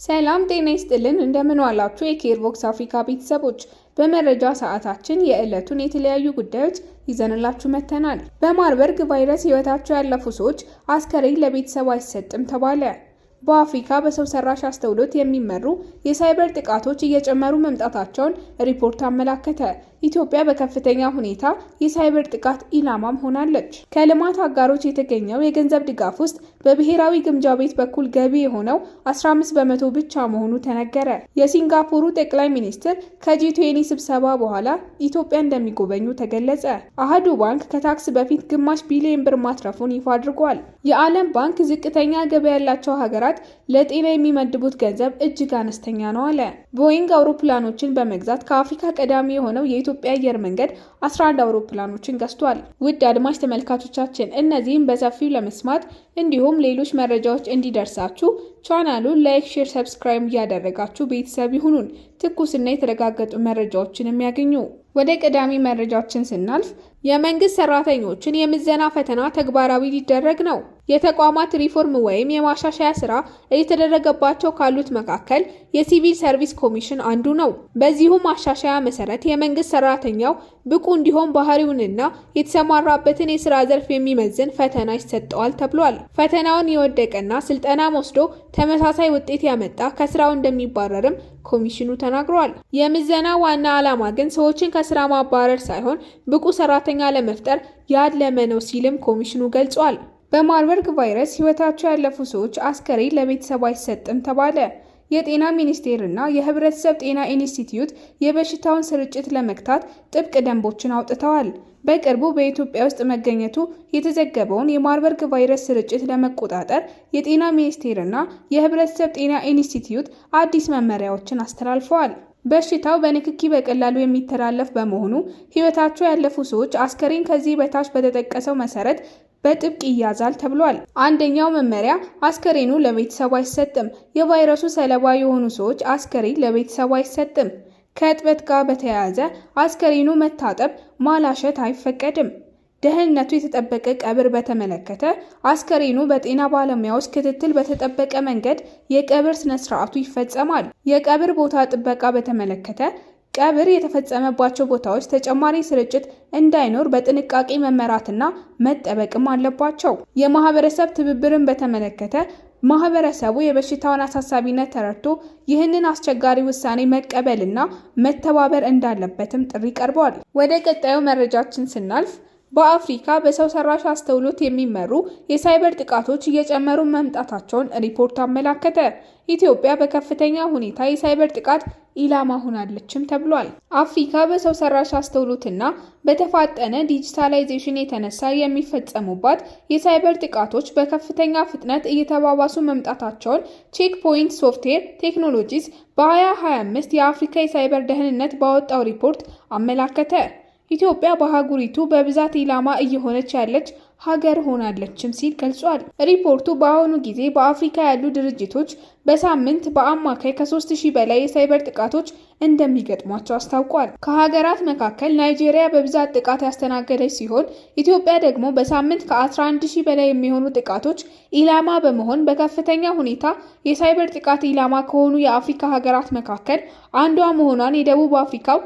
ሰላም ጤና ይስጥልን እንደምን ዋላችሁ የኬርቦክስ አፍሪካ ቤተሰቦች በመረጃ ሰዓታችን የዕለቱን የተለያዩ ጉዳዮች ይዘንላችሁ መተናል። በማርበርግ ቫይረስ ህይወታቸው ያለፉ ሰዎች አስከሬን ለቤተሰብ አይሰጥም ተባለ። በአፍሪካ በሰው ሰራሽ አስተውሎት የሚመሩ የሳይበር ጥቃቶች እየጨመሩ መምጣታቸውን ሪፖርት አመላከተ። ኢትዮጵያ በከፍተኛ ሁኔታ የሳይበር ጥቃት ኢላማም ሆናለች። ከልማት አጋሮች የተገኘው የገንዘብ ድጋፍ ውስጥ በብሔራዊ ግምጃ ቤት በኩል ገቢ የሆነው 15 በመቶ ብቻ መሆኑ ተነገረ። የሲንጋፖሩ ጠቅላይ ሚኒስትር ከጂ20 ስብሰባ በኋላ ኢትዮጵያ እንደሚጎበኙ ተገለጸ። አሃዱ ባንክ ከታክስ በፊት ግማሽ ቢሊዮን ብር ማትረፉን ይፋ አድርጓል። የዓለም ባንክ ዝቅተኛ ገቢ ያላቸው ሀገራት ለጤና የሚመድቡት ገንዘብ እጅግ አነስተኛ ነው አለ። ቦይንግ አውሮፕላኖችን በመግዛት ከአፍሪካ ቀዳሚ የሆነው የኢትዮጵያ አየር መንገድ 11 አውሮፕላኖችን ገዝቷል። ውድ አድማጭ ተመልካቾቻችን እነዚህም በሰፊው ለመስማት እንዲሁም ሌሎች መረጃዎች እንዲደርሳችሁ ቻናሉን ላይክ፣ ሼር፣ ሰብስክራይብ እያደረጋችሁ ቤተሰብ ይሁኑን። ትኩስና የተረጋገጡ መረጃዎችን የሚያገኙ። ወደ ቀዳሚ መረጃችን ስናልፍ የመንግስት ሰራተኞችን የምዘና ፈተና ተግባራዊ ሊደረግ ነው። የተቋማት ሪፎርም ወይም የማሻሻያ ስራ እየተደረገባቸው ካሉት መካከል የሲቪል ሰርቪስ ኮሚሽን አንዱ ነው። በዚሁ ማሻሻያ መሰረት የመንግስት ሰራተኛው ብቁ እንዲሆን ባህሪውንና የተሰማራበትን የስራ ዘርፍ የሚመዝን ፈተና ይሰጠዋል ተብሏል። ፈተናውን የወደቀና ስልጠና ወስዶ ተመሳሳይ ውጤት ያመጣ ከስራው እንደሚባረርም ኮሚሽኑ ተናግሯል። የምዘና ዋና ዓላማ ግን ሰዎችን ከስራ ማባረር ሳይሆን ብቁ ሰራተኛ ለመፍጠር ያለመ ነው ሲልም ኮሚሽኑ ገልጿል። በማርበርግ ቫይረስ ህይወታቸው ያለፉ ሰዎች አስከሬን ለቤተሰብ አይሰጥም ተባለ። የጤና ሚኒስቴር እና የህብረተሰብ ጤና ኢንስቲትዩት የበሽታውን ስርጭት ለመግታት ጥብቅ ደንቦችን አውጥተዋል። በቅርቡ በኢትዮጵያ ውስጥ መገኘቱ የተዘገበውን የማርበርግ ቫይረስ ስርጭት ለመቆጣጠር የጤና ሚኒስቴር እና የህብረተሰብ ጤና ኢንስቲትዩት አዲስ መመሪያዎችን አስተላልፈዋል። በሽታው በንክኪ በቀላሉ የሚተላለፍ በመሆኑ ህይወታቸው ያለፉ ሰዎች አስከሬን ከዚህ በታች በተጠቀሰው መሰረት በጥብቅ ይያዛል ተብሏል። አንደኛው መመሪያ አስከሬኑ ለቤተሰቡ አይሰጥም። የቫይረሱ ሰለባ የሆኑ ሰዎች አስከሬን ለቤተሰቡ አይሰጥም። ከእጥበት ጋር በተያያዘ አስከሬኑ መታጠብ፣ ማላሸት አይፈቀድም። ደህንነቱ የተጠበቀ ቀብር በተመለከተ አስከሬኑ በጤና ባለሙያዎች ክትትል በተጠበቀ መንገድ የቀብር ስነ ስርዓቱ ይፈጸማል። የቀብር ቦታ ጥበቃ በተመለከተ ቀብር የተፈጸመባቸው ቦታዎች ተጨማሪ ስርጭት እንዳይኖር በጥንቃቄ መመራትና መጠበቅም አለባቸው። የማህበረሰብ ትብብርን በተመለከተ ማህበረሰቡ የበሽታውን አሳሳቢነት ተረድቶ ይህንን አስቸጋሪ ውሳኔ መቀበልና መተባበር እንዳለበትም ጥሪ ቀርቧል። ወደ ቀጣዩ መረጃችን ስናልፍ በአፍሪካ በሰው ሰራሽ አስተውሎት የሚመሩ የሳይበር ጥቃቶች እየጨመሩ መምጣታቸውን ሪፖርት አመላከተ። ኢትዮጵያ በከፍተኛ ሁኔታ የሳይበር ጥቃት ኢላማ ሆናለችም ተብሏል። አፍሪካ በሰው ሰራሽ አስተውሎትና በተፋጠነ ዲጂታላይዜሽን የተነሳ የሚፈጸሙባት የሳይበር ጥቃቶች በከፍተኛ ፍጥነት እየተባባሱ መምጣታቸውን ቼክ ፖይንት ሶፍትዌር ቴክኖሎጂስ በ2025 የአፍሪካ የሳይበር ደህንነት ባወጣው ሪፖርት አመላከተ። ኢትዮጵያ በአህጉሪቱ በብዛት ኢላማ እየሆነች ያለች ሀገር ሆናለችም ሲል ገልጿል። ሪፖርቱ በአሁኑ ጊዜ በአፍሪካ ያሉ ድርጅቶች በሳምንት በአማካይ ከ3000 በላይ የሳይበር ጥቃቶች እንደሚገጥሟቸው አስታውቋል። ከሀገራት መካከል ናይጄሪያ በብዛት ጥቃት ያስተናገደች ሲሆን ኢትዮጵያ ደግሞ በሳምንት ከ11000 በላይ የሚሆኑ ጥቃቶች ኢላማ በመሆን በከፍተኛ ሁኔታ የሳይበር ጥቃት ኢላማ ከሆኑ የአፍሪካ ሀገራት መካከል አንዷ መሆኗን የደቡብ አፍሪካው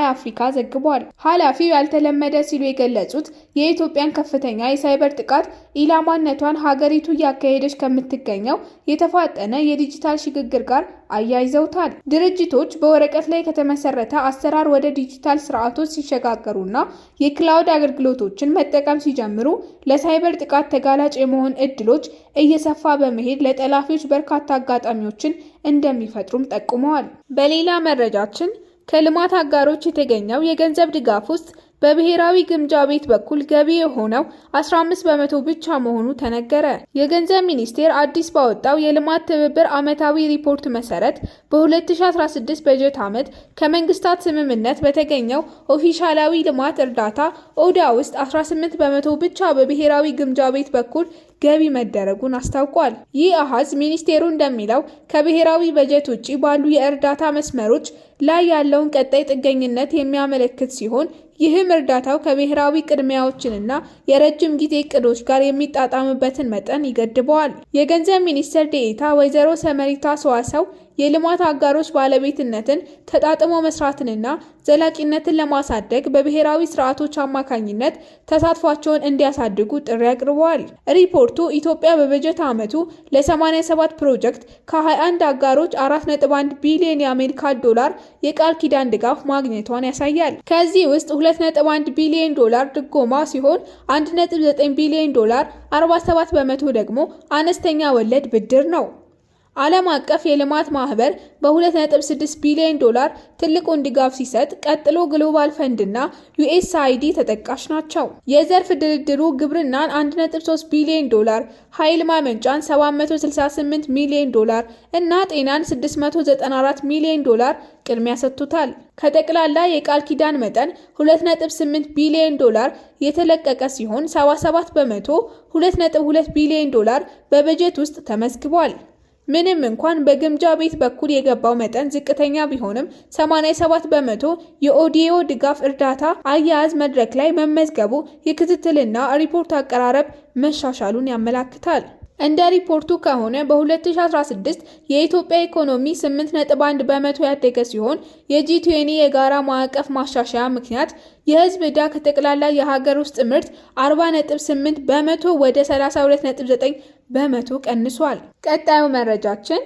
አፍሪካ ዘግቧል። ኃላፊው ያልተለመደ ሲሉ የገለጹት የኢትዮጵያን ከፍተኛ የሳይበር ጥቃት ኢላማነቷን ሀገሪቱ እያካሄደች ከምትገኘው የተፋጠነ የዲጂታል ሽግግር ጋር አያይዘውታል። ድርጅቶች በወረቀት ላይ ከተመሰረተ አሰራር ወደ ዲጂታል ስርዓቶች ሲሸጋገሩና የክላውድ አገልግሎቶችን መጠቀም ሲጀምሩ ለሳይበር ጥቃት ተጋላጭ የመሆን እድሎች እየሰፋ በመሄድ ለጠላፊዎች በርካታ አጋጣሚዎችን እንደሚፈጥሩም ጠቁመዋል። በሌላ መረጃችን ከልማት አጋሮች የተገኘው የገንዘብ ድጋፍ ውስጥ በብሔራዊ ግምጃ ቤት በኩል ገቢ የሆነው 15 በመቶ ብቻ መሆኑ ተነገረ። የገንዘብ ሚኒስቴር አዲስ ባወጣው የልማት ትብብር ዓመታዊ ሪፖርት መሰረት በ2016 በጀት ዓመት ከመንግስታት ስምምነት በተገኘው ኦፊሻላዊ ልማት እርዳታ ኦዳ ውስጥ 18 በመቶ ብቻ በብሔራዊ ግምጃ ቤት በኩል ገቢ መደረጉን አስታውቋል። ይህ አሃዝ ሚኒስቴሩ እንደሚለው ከብሔራዊ በጀት ውጪ ባሉ የእርዳታ መስመሮች ላይ ያለውን ቀጣይ ጥገኝነት የሚያመለክት ሲሆን ይህም እርዳታው ከብሔራዊ ቅድሚያዎችንና የረጅም ጊዜ እቅዶች ጋር የሚጣጣምበትን መጠን ይገድበዋል። የገንዘብ ሚኒስትር ዴኤታ ወይዘሮ ሰመሪታ ሰዋሰው የልማት አጋሮች ባለቤትነትን ተጣጥሞ መስራትንና ዘላቂነትን ለማሳደግ በብሔራዊ ስርዓቶች አማካኝነት ተሳትፏቸውን እንዲያሳድጉ ጥሪ አቅርበዋል። ሪፖርቱ ኢትዮጵያ በበጀት ዓመቱ ለ87 ፕሮጀክት ከ21 አጋሮች 4.1 ቢሊዮን የአሜሪካ ዶላር የቃል ኪዳን ድጋፍ ማግኘቷን ያሳያል። ከዚህ ውስጥ 2.1 ቢሊዮን ዶላር ድጎማ ሲሆን 1.9 ቢሊዮን ዶላር 47 በመቶ ደግሞ አነስተኛ ወለድ ብድር ነው። ዓለም አቀፍ የልማት ማህበር በ2.6 ቢሊዮን ዶላር ትልቁን ድጋፍ ሲሰጥ ቀጥሎ ግሎባል ፈንድ እና ዩኤስአይዲ ተጠቃሽ ናቸው። የዘርፍ ድርድሩ ግብርናን 1.3 ቢሊዮን ዶላር፣ ኃይል ማመንጫን 768 ሚሊዮን ዶላር እና ጤናን 694 ሚሊዮን ዶላር ቅድሚያ ሰጥቶታል። ከጠቅላላ የቃል ኪዳን መጠን 2.8 ቢሊዮን ዶላር የተለቀቀ ሲሆን 77 በመቶ 2.2 ቢሊዮን ዶላር በበጀት ውስጥ ተመዝግቧል። ምንም እንኳን በግምጃ ቤት በኩል የገባው መጠን ዝቅተኛ ቢሆንም 87 በመቶ የኦዲዮ ድጋፍ እርዳታ አያያዝ መድረክ ላይ መመዝገቡ የክትትልና ሪፖርት አቀራረብ መሻሻሉን ያመለክታል። እንደ ሪፖርቱ ከሆነ በ2016 የኢትዮጵያ ኢኮኖሚ 8.1 በመቶ ያደገ ሲሆን የጂ20 የጋራ ማዕቀፍ ማሻሻያ ምክንያት የህዝብ ዕዳ ከጠቅላላ የሀገር ውስጥ ምርት 40.8 በመቶ ወደ 32.9 በመቶ ቀንሷል። ቀጣዩ መረጃችን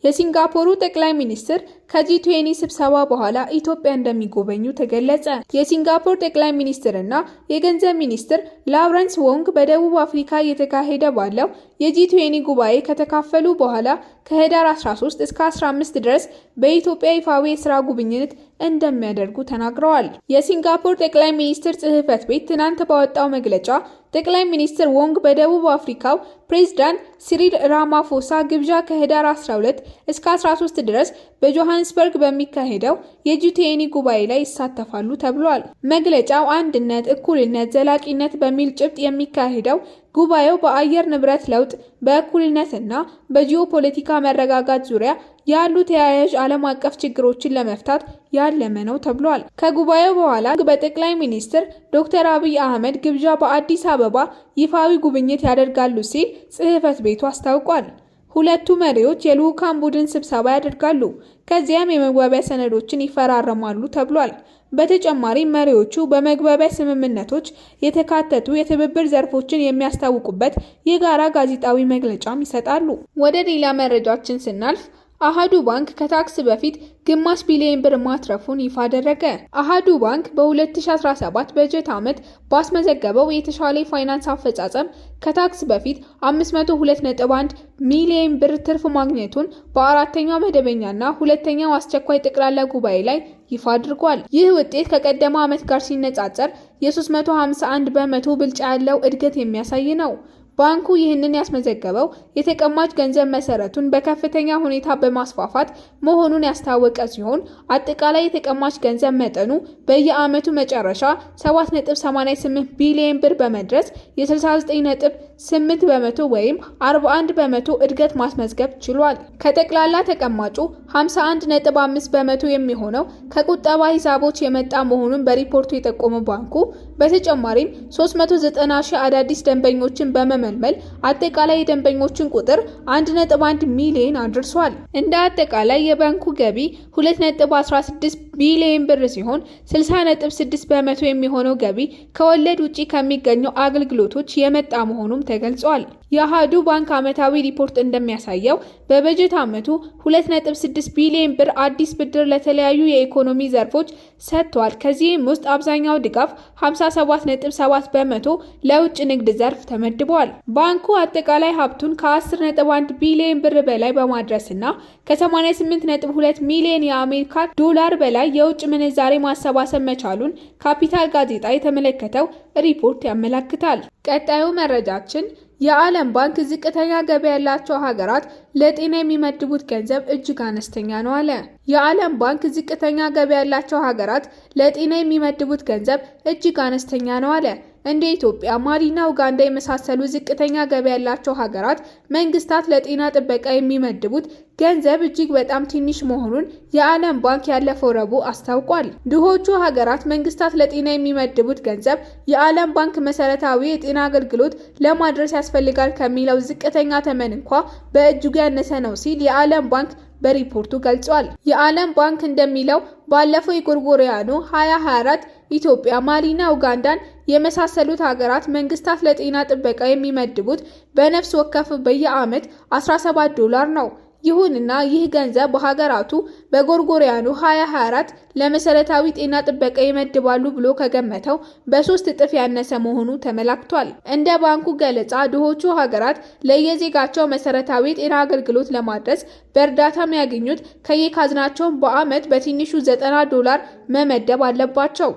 የሲንጋፖሩ ጠቅላይ ሚኒስትር ከጂ20 ስብሰባ በኋላ ኢትዮጵያ እንደሚጎበኙ ተገለጸ። የሲንጋፖር ጠቅላይ ሚኒስትር እና የገንዘብ ሚኒስትር ላውረንስ ወንግ በደቡብ አፍሪካ እየተካሄደ ባለው የጂ20 ጉባኤ ከተካፈሉ በኋላ ከህዳር 13 እስከ 15 ድረስ በኢትዮጵያ ይፋዊ የስራ ጉብኝት እንደሚያደርጉ ተናግረዋል። የሲንጋፖር ጠቅላይ ሚኒስትር ጽሕፈት ቤት ትናንት ባወጣው መግለጫ ጠቅላይ ሚኒስትር ወንግ በደቡብ አፍሪካው ፕሬዝዳንት ሲሪል ራማፎሳ ግብዣ ከህዳር 12 እስከ 13 ድረስ በጆሃንስበርግ በሚካሄደው የጂ20 ጉባኤ ላይ ይሳተፋሉ ተብሏል። መግለጫው አንድነት፣ እኩልነት፣ ዘላቂነት በሚል ጭብጥ የሚካሄደው ጉባኤው በአየር ንብረት ለውጥ፣ በእኩልነትና በጂኦፖለቲካ መረጋጋት ዙሪያ ያሉ ተያያዥ ዓለም አቀፍ ችግሮችን ለመፍታት ያለመ ነው ተብሏል። ከጉባኤው በኋላ በጠቅላይ ሚኒስትር ዶክተር አብይ አህመድ ግብዣ በአዲስ አበባ ይፋዊ ጉብኝት ያደርጋሉ ሲል ጽሕፈት ቤቱ አስታውቋል። ሁለቱ መሪዎች የልዑካን ቡድን ስብሰባ ያደርጋሉ። ከዚያም የመግባቢያ ሰነዶችን ይፈራረማሉ ተብሏል። በተጨማሪም መሪዎቹ በመግባቢያ ስምምነቶች የተካተቱ የትብብር ዘርፎችን የሚያስታውቁበት የጋራ ጋዜጣዊ መግለጫም ይሰጣሉ። ወደ ሌላ መረጃችን ስናልፍ አሃዱ ባንክ ከታክስ በፊት ግማሽ ቢሊዮን ብር ማትረፉን ይፋ አደረገ። አሃዱ ባንክ በ2017 በጀት ዓመት ባስመዘገበው የተሻለ ፋይናንስ አፈጻጸም ከታክስ በፊት 502.1 ሚሊዮን ብር ትርፍ ማግኘቱን በአራተኛው መደበኛና ሁለተኛው አስቸኳይ ጠቅላላ ጉባኤ ላይ ይፋ አድርጓል። ይህ ውጤት ከቀደመው ዓመት ጋር ሲነጻጸር የ351 በመቶ ብልጫ ያለው እድገት የሚያሳይ ነው። ባንኩ ይህንን ያስመዘገበው የተቀማጭ ገንዘብ መሰረቱን በከፍተኛ ሁኔታ በማስፋፋት መሆኑን ያስታወቀ ሲሆን አጠቃላይ የተቀማጭ ገንዘብ መጠኑ በየዓመቱ መጨረሻ 7.88 ቢሊዮን ብር በመድረስ የ69.8 በመቶ ወይም 41 በመቶ እድገት ማስመዝገብ ችሏል። ከጠቅላላ ተቀማጩ 51.5 በመቶ የሚሆነው ከቁጠባ ሂሳቦች የመጣ መሆኑን በሪፖርቱ የጠቆመው ባንኩ በተጨማሪም 390 ሺህ አዳዲስ ደንበኞችን በመመልመል አጠቃላይ የደንበኞችን ቁጥር 1.1 ሚሊዮን አድርሷል። እንደ አጠቃላይ የባንኩ ገቢ 2.16 ቢሊዮን ብር ሲሆን 60.6 በመቶ የሚሆነው ገቢ ከወለድ ውጪ ከሚገኙ አገልግሎቶች የመጣ መሆኑም ተገልጿል። የአሃዱ ባንክ ዓመታዊ ሪፖርት እንደሚያሳየው በበጀት ዓመቱ 2.6 ቢሊዮን ብር አዲስ ብድር ለተለያዩ የኢኮኖሚ ዘርፎች ሰጥቷል። ከዚህም ውስጥ አብዛኛው ድጋፍ 57.7 በመቶ ለውጭ ንግድ ዘርፍ ተመድቧል። ባንኩ አጠቃላይ ሀብቱን ከ10.1 ቢሊዮን ብር በላይ በማድረስና ከ88.2 ሚሊዮን የአሜሪካ ዶላር በላይ የውጭ ምንዛሬ ማሰባሰብ መቻሉን ካፒታል ጋዜጣ የተመለከተው ሪፖርት ያመለክታል። ቀጣዩ መረጃችን የዓለም ባንክ ዝቅተኛ ገቢ ያላቸው ሀገራት ለጤና የሚመድቡት ገንዘብ እጅግ አነስተኛ ነው አለ። የዓለም ባንክ ዝቅተኛ ገቢ ያላቸው ሀገራት ለጤና የሚመድቡት ገንዘብ እጅግ አነስተኛ ነው አለ። እንደ ኢትዮጵያ፣ ማሊና ኡጋንዳ የመሳሰሉ ዝቅተኛ ገቢ ያላቸው ሀገራት መንግስታት ለጤና ጥበቃ የሚመድቡት ገንዘብ እጅግ በጣም ትንሽ መሆኑን የዓለም ባንክ ያለፈው ረቡዕ አስታውቋል። ድሆቹ ሀገራት መንግስታት ለጤና የሚመድቡት ገንዘብ የዓለም ባንክ መሰረታዊ የጤና አገልግሎት ለማድረስ ያስፈልጋል ከሚለው ዝቅተኛ ተመን እንኳ በእጅጉ ያነሰ ነው ሲል የዓለም ባንክ በሪፖርቱ ገልጿል። የዓለም ባንክ እንደሚለው ባለፈው የጎርጎሪያኑ 2024 ኢትዮጵያ፣ ማሊና ኡጋንዳን የመሳሰሉት ሀገራት መንግስታት ለጤና ጥበቃ የሚመድቡት በነፍስ ወከፍ በየዓመት $17 ነው። ይሁንና ይህ ገንዘብ በሀገራቱ በጎርጎሪያኑ 2024 ለመሰረታዊ ጤና ጥበቃ ይመድባሉ ብሎ ከገመተው በ3 እጥፍ ያነሰ መሆኑ ተመላክቷል። እንደ ባንኩ ገለጻ ድሆቹ ሀገራት ለየዜጋቸው መሰረታዊ ጤና አገልግሎት ለማድረስ በእርዳታ የሚያገኙት ከየካዝናቸው በዓመት በትንሹ $90 መመደብ አለባቸው።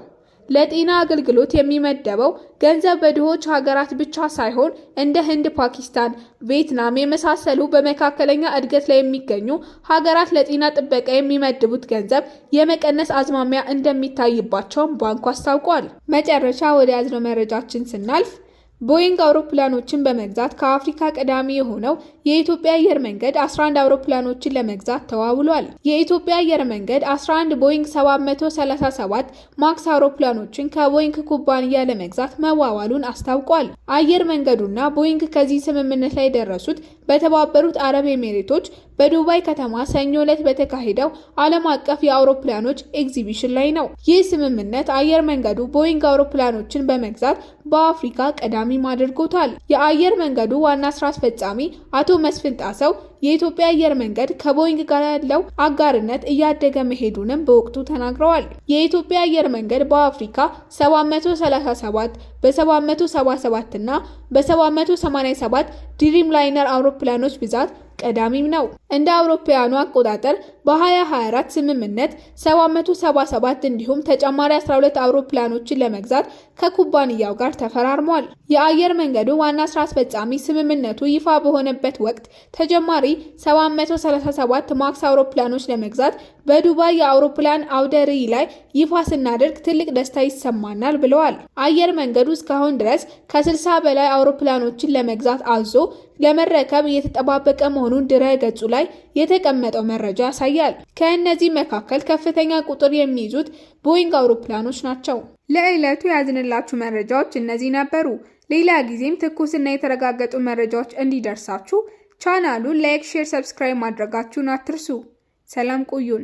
ለጤና አገልግሎት የሚመደበው ገንዘብ በድሆች ሀገራት ብቻ ሳይሆን እንደ ህንድ፣ ፓኪስታን፣ ቪየትናም የመሳሰሉ በመካከለኛ እድገት ላይ የሚገኙ ሀገራት ለጤና ጥበቃ የሚመድቡት ገንዘብ የመቀነስ አዝማሚያ እንደሚታይባቸውም ባንኩ አስታውቋል። መጨረሻ ወደ ያዝነው መረጃችን ስናልፍ ቦይንግ አውሮፕላኖችን በመግዛት ከአፍሪካ ቀዳሚ የሆነው የኢትዮጵያ አየር መንገድ 11 አውሮፕላኖችን ለመግዛት ተዋውሏል። የኢትዮጵያ አየር መንገድ 11 ቦይንግ 737 ማክስ አውሮፕላኖችን ከቦይንግ ኩባንያ ለመግዛት መዋዋሉን አስታውቋል። አየር መንገዱና ቦይንግ ከዚህ ስምምነት ላይ ደረሱት በተባበሩት አረብ ኤሚሬቶች በዱባይ ከተማ ሰኞ ዕለት በተካሄደው ዓለም አቀፍ የአውሮፕላኖች ኤግዚቢሽን ላይ ነው። ይህ ስምምነት አየር መንገዱ ቦይንግ አውሮፕላኖችን በመግዛት በአፍሪካ ቀዳሚ አድርጎታል። የአየር መንገዱ ዋና ስራ አስፈጻሚ አቶ መስፍን ጣሰው የኢትዮጵያ አየር መንገድ ከቦይንግ ጋር ያለው አጋርነት እያደገ መሄዱንም በወቅቱ ተናግረዋል። የኢትዮጵያ አየር መንገድ በአፍሪካ 737 በ777 እና በ787 ድሪም ላይነር አውሮፕላኖች ብዛት ቀዳሚም ነው። እንደ አውሮፓውያኑ አቆጣጠር በ2024 ስምምነት 777 እንዲሁም ተጨማሪ 12 አውሮፕላኖችን ለመግዛት ከኩባንያው ጋር ተፈራርሟል። የአየር መንገዱ ዋና ስራ አስፈጻሚ ስምምነቱ ይፋ በሆነበት ወቅት ተጨማሪ 737 ማክስ አውሮፕላኖች ለመግዛት በዱባይ የአውሮፕላን አውደ ርዕይ ላይ ይፋ ስናደርግ ትልቅ ደስታ ይሰማናል ብለዋል። አየር መንገዱ እስካሁን ድረስ ከ60 በላይ አውሮፕላኖችን ለመግዛት አዞ ለመረከብ እየተጠባበቀ መሆኑን ድረ ገጹ ላይ የተቀመጠው መረጃ ያሳያል። ከእነዚህ መካከል ከፍተኛ ቁጥር የሚይዙት ቦይንግ አውሮፕላኖች ናቸው። ለዕለቱ ያዝንላችሁ መረጃዎች እነዚህ ነበሩ። ሌላ ጊዜም ትኩስና የተረጋገጡ መረጃዎች እንዲደርሳችሁ ቻናሉን ላይክ፣ ሼር፣ ሰብስክራይብ ማድረጋችሁን አትርሱ። ሰላም ቆዩን።